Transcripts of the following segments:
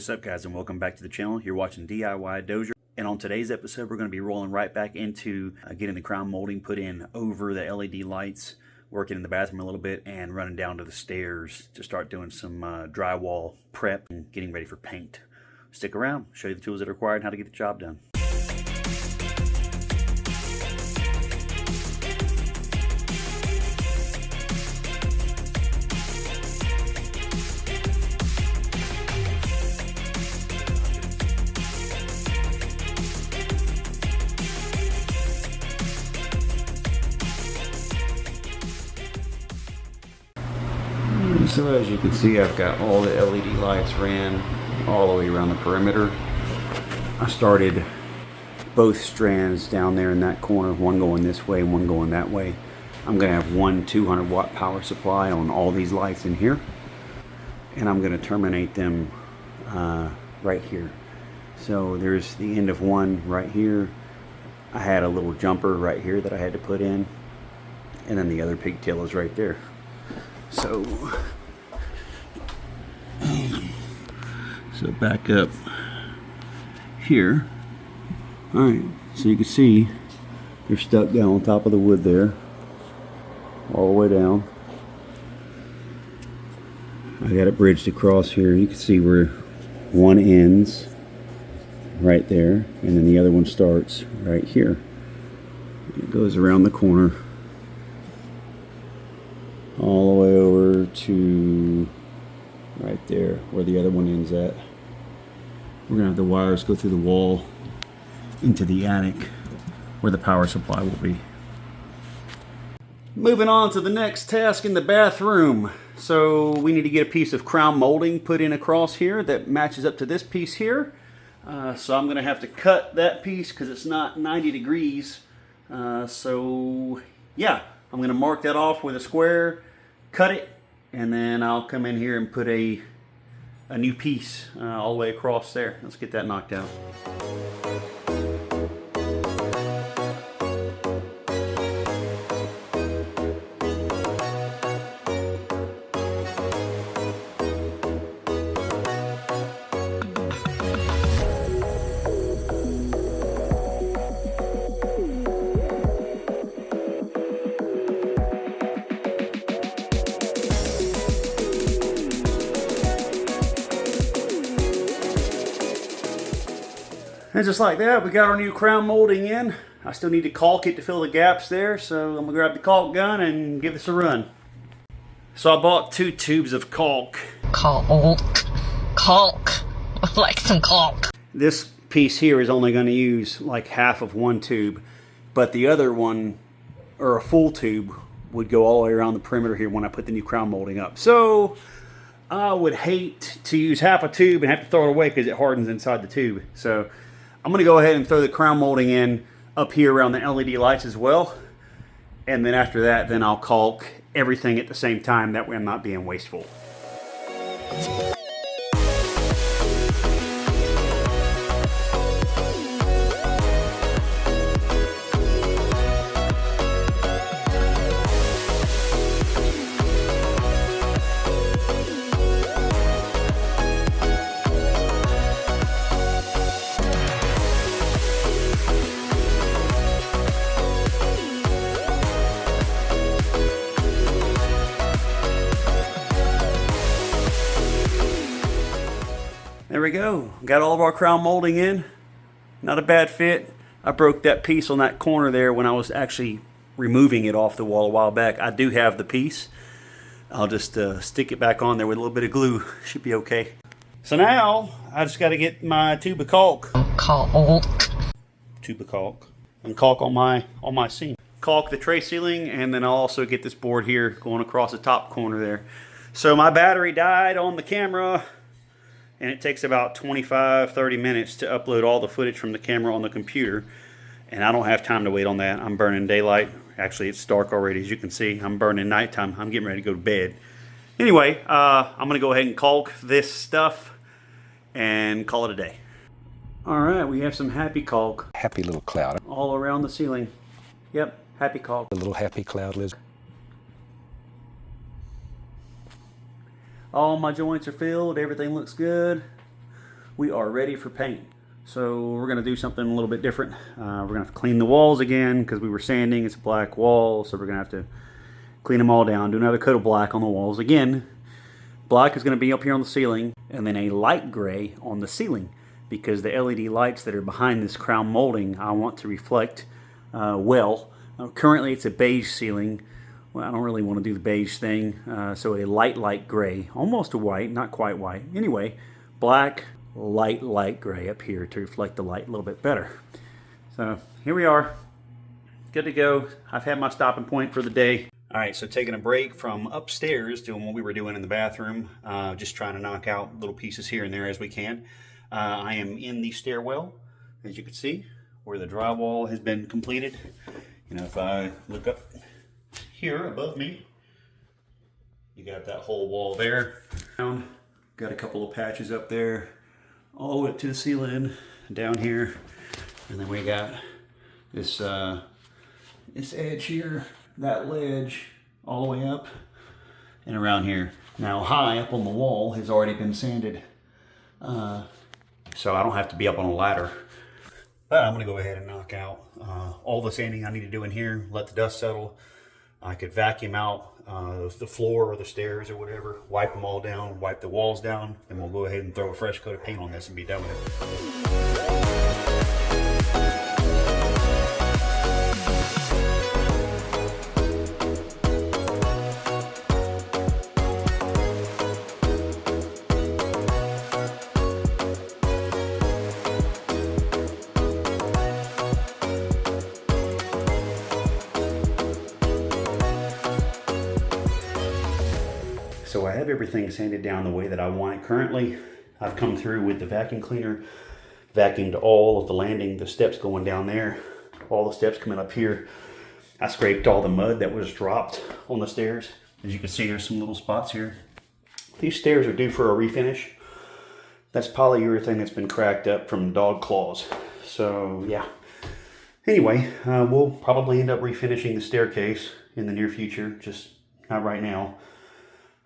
what's up guys, and welcome back to the channel. You're watching DIY Dozier, and on today's episode we're going to be rolling right back into getting the crown molding put in over the LED lights, working in the bathroom a little bit, and running down to the stairs to start doing some drywall prep and getting ready for paint. Stick around, show you the tools that are required and how to get the job done. So as you can see, I've got all the LED lights ran all the way around the perimeter. I started both strands down there in that corner, one going this way and one going that way. I'm going to have one 200 watt power supply on all these lights in here, and I'm going to terminate them right here. So there's the end of one right here. I had a little jumper right here that I had to put in, and then the other pigtail is right there. So back up here. Alright, so you can see they're stuck down on top of the wood there, all the way down. I got it bridged across here. You can see where one ends right there, and then the other one starts right here. It goes around the corner all the way over to right there where the other one ends at. We're gonna have the wires go through the wall into the attic where the power supply will be. Moving on to the next task in the bathroom. So we need to get a piece of crown molding put in across here that matches up to this piece here. So I'm gonna have to cut that piece because it's not 90 degrees. So yeah, I'm gonna mark that off with a square, cut it, and then I'll come in here and put a new piece all the way across there. Let's get that knocked out. And just like that, we got our new crown molding in. I still need to caulk it to fill the gaps there, so I'm gonna grab the caulk gun and give this a run. So I bought 2 tubes of caulk. Caulk. I like some caulk. This piece here is only gonna use like half of one tube, but the other one, or a full tube, would go all the way around the perimeter here when I put the new crown molding up. So I would hate to use half a tube and have to throw it away because it hardens inside the tube. So I'm going to go ahead and throw the crown molding in up here around the LED lights as well. And then after that, then I'll caulk everything at the same time. That way I'm not being wasteful. There we go. Got all of our crown molding in. Not a bad fit. I broke that piece on that corner there when I was actually removing it off the wall a while back. I do have the piece. I'll just stick it back on there with a little bit of glue. Should be okay. So now I just got to get my tube of caulk. Tube of caulk. And caulk on my seam. Caulk the tray ceiling, and then I'll also get this board here going across the top corner there. So my battery died on the camera, and it takes about 25-30 minutes to upload all the footage from the camera on the computer, and I don't have time to wait on that. I'm burning daylight. Actually, it's dark already, as you can see. I'm burning nighttime. I'm getting ready to go to bed. Anyway, I'm gonna go ahead and caulk this stuff and call it a day. All right, we have some happy caulk. Happy little cloud. All around the ceiling. Yep, happy caulk. A little happy cloud lizard. All my joints are filled, everything looks good. we are ready for paint. So we're gonna do something a little bit different. We're gonna have to clean the walls again because we were sanding. It's a black wall, so we're gonna have to clean them all down, do another coat of black on the walls again. Black is gonna be up here on the ceiling, and then a light gray on the ceiling, because the LED lights that are behind this crown molding, I want to reflect well. Currently it's a beige ceiling. Well, I don't really want to do the beige thing, so a light gray, almost a white, not quite white. Anyway, black, light gray up here to reflect the light a little bit better. So here we are, good to go. I've had my stopping point for the day. All right, so taking a break from upstairs, doing what we were doing in the bathroom, just trying to knock out little pieces here and there as we can. I am in the stairwell, as you can see, where the drywall has been completed. You know, if I look up here above me, you got that whole wall there. Got a couple of patches up there, all the way up to the ceiling, down here, and then we got this this edge here, that ledge, all the way up and around here. Now, high up on the wall has already been sanded, so I don't have to be up on a ladder. But I'm gonna go ahead and knock out all the sanding I need to do in here, let the dust settle. I could vacuum out the floor or the stairs or whatever, wipe them all down, wipe the walls down, and we'll go ahead and throw a fresh coat of paint on this and be done with it. So I have everything sanded down the way that I want it currently. I've come through with the vacuum cleaner, vacuumed all of the landing, the steps going down there, all the steps coming up here. I scraped all the mud that was dropped on the stairs. As you can see, there's some little spots here. These stairs are due for a refinish. That's polyurethane that's been cracked up from dog claws. So yeah. Anyway, we'll probably end up refinishing the staircase in the near future, just not right now.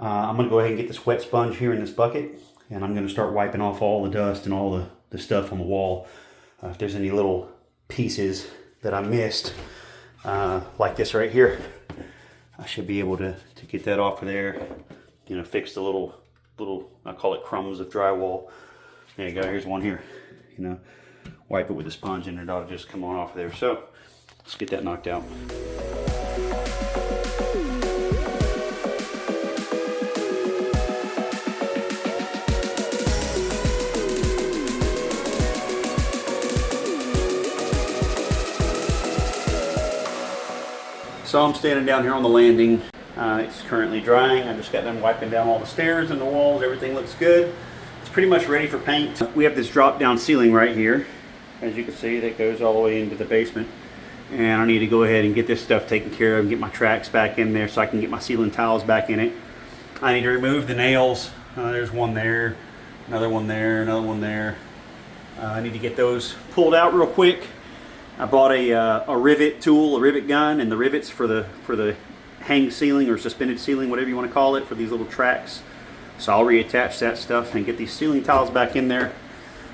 I'm going to go ahead and get this wet sponge here in this bucket, and I'm going to start wiping off all the dust and all the stuff on the wall. If there's any little pieces that I missed, like this right here, I should be able to get that off of there. You know, fix the little, I call it crumbs of drywall. There you go, here's one here. You know, wipe it with a sponge and it ought to just come on off of there. So, let's get that knocked out. So I'm standing down here on the landing. It's currently drying. I just got done wiping down all the stairs and the walls. Everything looks good. It's pretty much ready for paint. We have this drop down ceiling right here, as you can see, that goes all the way into the basement. And I need to go ahead and get this stuff taken care of and get my tracks back in there so I can get my ceiling tiles back in it. I need to remove the nails. There's one there, another one there, another one there. I need to get those pulled out real quick. I bought a rivet tool, a rivet gun, and the rivets for the hang ceiling or suspended ceiling, whatever you want to call it, for these little tracks. So I'll reattach that stuff and get these ceiling tiles back in there.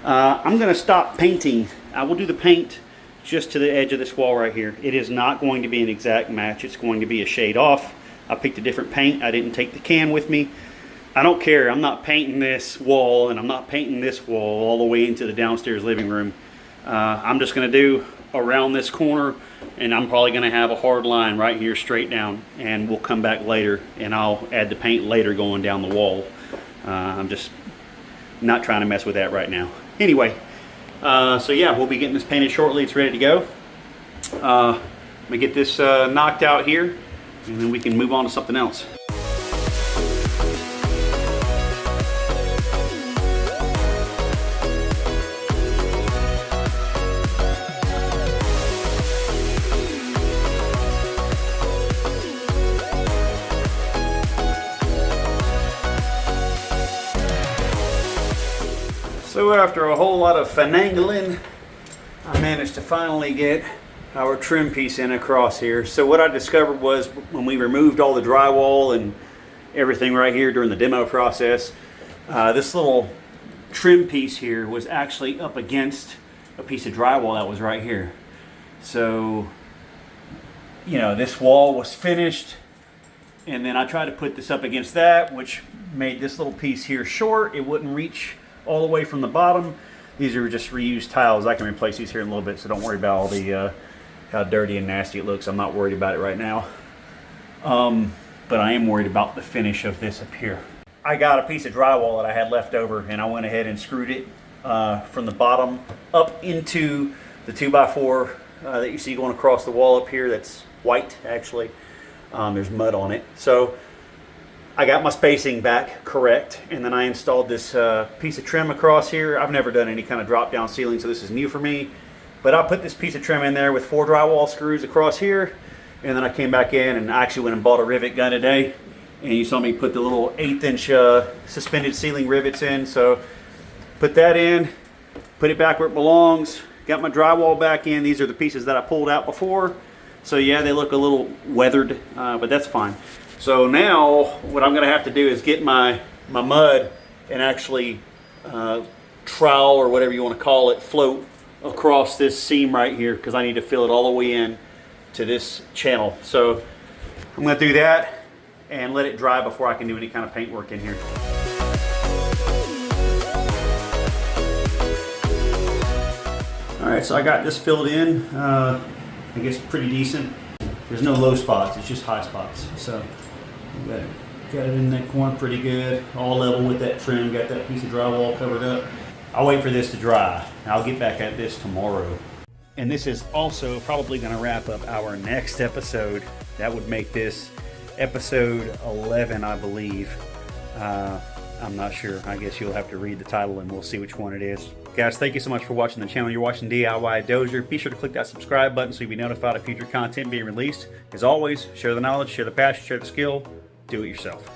I'm going to stop painting. I will do the paint just to the edge of this wall right here. It is not going to be an exact match. It's going to be a shade off. I picked a different paint. I didn't take the can with me. I don't care. I'm not painting this wall, and I'm not painting this wall all the way into the downstairs living room. I'm just going to do around this corner, and I'm probably going to have a hard line right here straight down, and we'll come back later and I'll add the paint later going down the wall. I'm just not trying to mess with that right now. Anyway, so yeah, we'll be getting this painted shortly. It's ready to go. Let me get this knocked out here, and then we can move on to something else. So after a whole lot of finagling, I managed to finally get our trim piece in across here. So what I discovered was when we removed all the drywall and everything right here during the demo process, this little trim piece here was actually up against a piece of drywall that was right here. So, you know, this wall was finished, and then I tried to put this up against that, which made this little piece here short. It wouldn't reach all the way from the bottom. These are just reused tiles. I can replace these here in a little bit, so don't worry about all the how dirty and nasty it looks. I'm not worried about it right now. But I am worried about the finish of this up here. I got a piece of drywall that I had left over, and I went ahead and screwed it from the bottom up into the 2x4 that you see going across the wall up here. That's white, actually. There's mud on it. So I got my spacing back correct, and then I installed this piece of trim across here. I've never done any kind of drop down ceiling, so this is new for me. But I put this piece of trim in there with 4 drywall screws across here, and then I came back in and I actually went and bought a rivet gun today. And you saw me put the little 1/8 inch suspended ceiling rivets in. So put that in, put it back where it belongs, got my drywall back in. These are the pieces that I pulled out before. So yeah, they look a little weathered, but that's fine. So now what I'm gonna have to do is get my mud and actually trowel, or whatever you wanna call it, float across this seam right here, because I need to fill it all the way in to this channel. So I'm gonna do that and let it dry before I can do any kind of paint work in here. All right, so I got this filled in, I guess pretty decent. There's no low spots, it's just high spots. So got it in that corner pretty good, all level with that trim, got that piece of drywall covered up. I'll wait for this to dry. I'll get back at this tomorrow. And this is also probably gonna wrap up our next episode. That would make this episode 11, I believe. I'm not sure. I guess you'll have to read the title and we'll see which one it is. Guys, thank you so much for watching the channel. You're watching DIY Dozier. Be sure to click that subscribe button so you'll be notified of future content being released. As always, share the knowledge, share the passion, share the skill. Do it yourself.